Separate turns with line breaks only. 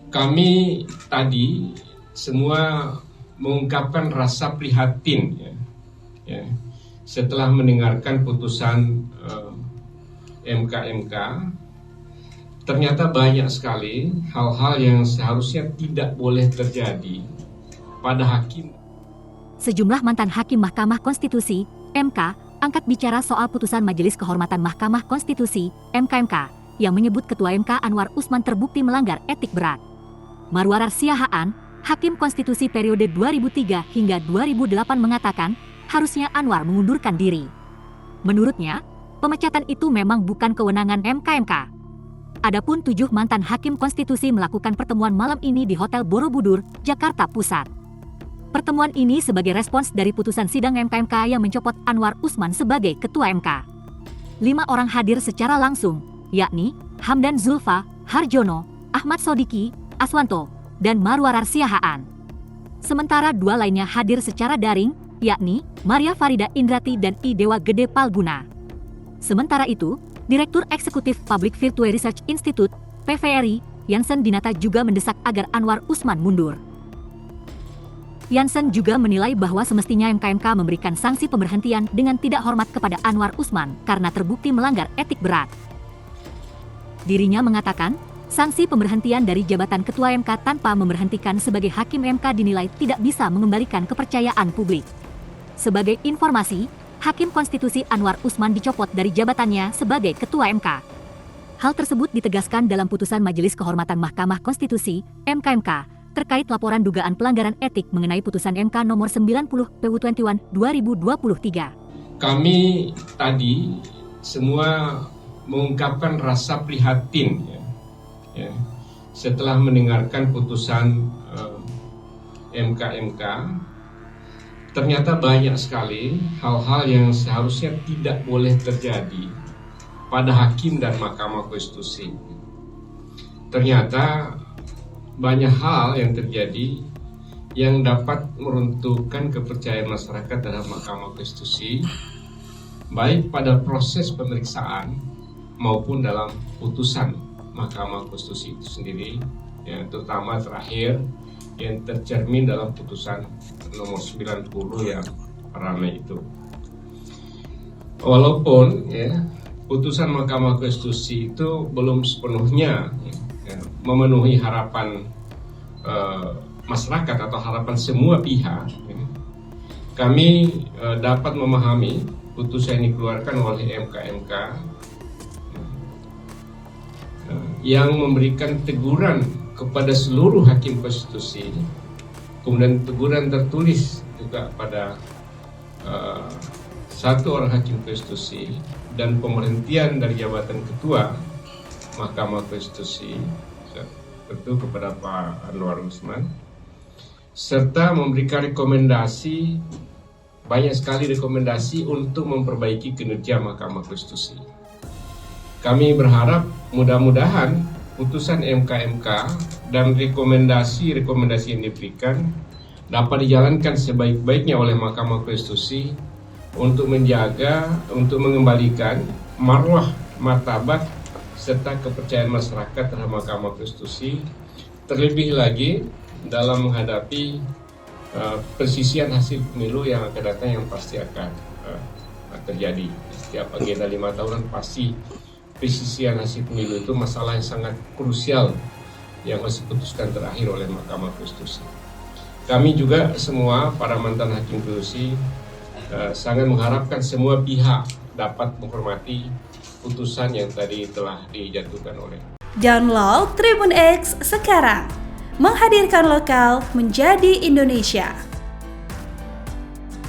Kami tadi semua mengungkapkan rasa prihatin setelah mendengarkan putusan MK. Ternyata banyak sekali hal-hal yang seharusnya tidak boleh terjadi pada hakim.
Sejumlah mantan hakim Mahkamah Konstitusi (MK) angkat bicara soal putusan Majelis Kehormatan Mahkamah Konstitusi (MKMK) yang menyebut Ketua MK Anwar Usman terbukti melanggar etik berat. Marwarar Siahaan, Hakim Konstitusi periode 2003 hingga 2008 mengatakan, harusnya Anwar mengundurkan diri. Menurutnya, pemecatan itu memang bukan kewenangan MKMK. Adapun 7 mantan Hakim Konstitusi melakukan pertemuan malam ini di Hotel Borobudur, Jakarta Pusat. Pertemuan ini sebagai respons dari putusan sidang MKMK yang mencopot Anwar Usman sebagai Ketua MK. 5 orang hadir secara langsung, yakni Hamdan Zulfa, Harjono, Ahmad Sodiki, Aswanto, dan Marwarar Siahaan. Sementara 2 lainnya hadir secara daring, yakni Maria Farida Indrati dan I Dewa Gede Palguna. Sementara itu, Direktur Eksekutif Public Virtue Research Institute, PVRI, Jansen Dinata juga mendesak agar Anwar Usman mundur. Jansen juga menilai bahwa semestinya MKMK memberikan sanksi pemberhentian dengan tidak hormat kepada Anwar Usman karena terbukti melanggar etik berat. Dirinya mengatakan, sanksi pemberhentian dari jabatan Ketua MK tanpa memberhentikan sebagai Hakim MK dinilai tidak bisa mengembalikan kepercayaan publik. Sebagai informasi, Hakim Konstitusi Anwar Usman dicopot dari jabatannya sebagai Ketua MK. Hal tersebut ditegaskan dalam putusan Majelis Kehormatan Mahkamah Konstitusi (MKMK) terkait laporan dugaan pelanggaran etik mengenai putusan MK nomor 90 PU21 2023.
Kami tadi semua mengungkapkan rasa prihatin setelah mendengarkan putusan MKMK. Ternyata banyak sekali hal-hal yang seharusnya tidak boleh terjadi pada hakim dan Mahkamah Konstitusi. Ternyata banyak hal yang terjadi yang dapat meruntuhkan kepercayaan masyarakat terhadap Mahkamah Konstitusi, baik pada proses pemeriksaan maupun dalam putusan Mahkamah Konstitusi itu sendiri, terutama terakhir yang tercermin dalam putusan nomor 90 yang ramai itu. Walaupun putusan Mahkamah Konstitusi itu belum sepenuhnya memenuhi harapan masyarakat atau harapan semua pihak, kami dapat memahami putusan yang dikeluarkan oleh MKMK yang memberikan teguran kepada seluruh hakim konstitusi, kemudian teguran tertulis juga pada 1 orang hakim konstitusi, dan pemberhentian dari jabatan ketua Mahkamah Konstitusi tentu kepada Pak Anwar Usman, serta memberikan rekomendasi, banyak sekali rekomendasi untuk memperbaiki kinerja Mahkamah Konstitusi. Kami berharap mudah-mudahan putusan MKMK dan rekomendasi-rekomendasi yang diberikan dapat dijalankan sebaik-baiknya oleh Mahkamah Konstitusi untuk menjaga, untuk mengembalikan marwah, martabat, serta kepercayaan masyarakat terhadap Mahkamah Konstitusi, terlebih lagi dalam menghadapi persisian hasil pemilu yang akan datang, yang pasti akan terjadi. Setiap agenda 5 tahunan pasti persisian hasil pemilu itu masalah yang sangat krusial yang harus diputuskan terakhir oleh Mahkamah Konstitusi. Kami juga semua para mantan hakim konstitusi sangat mengharapkan semua pihak dapat menghormati putusan yang tadi telah dijatuhkan oleh.
Download Tribun X sekarang, menghadirkan lokal menjadi Indonesia.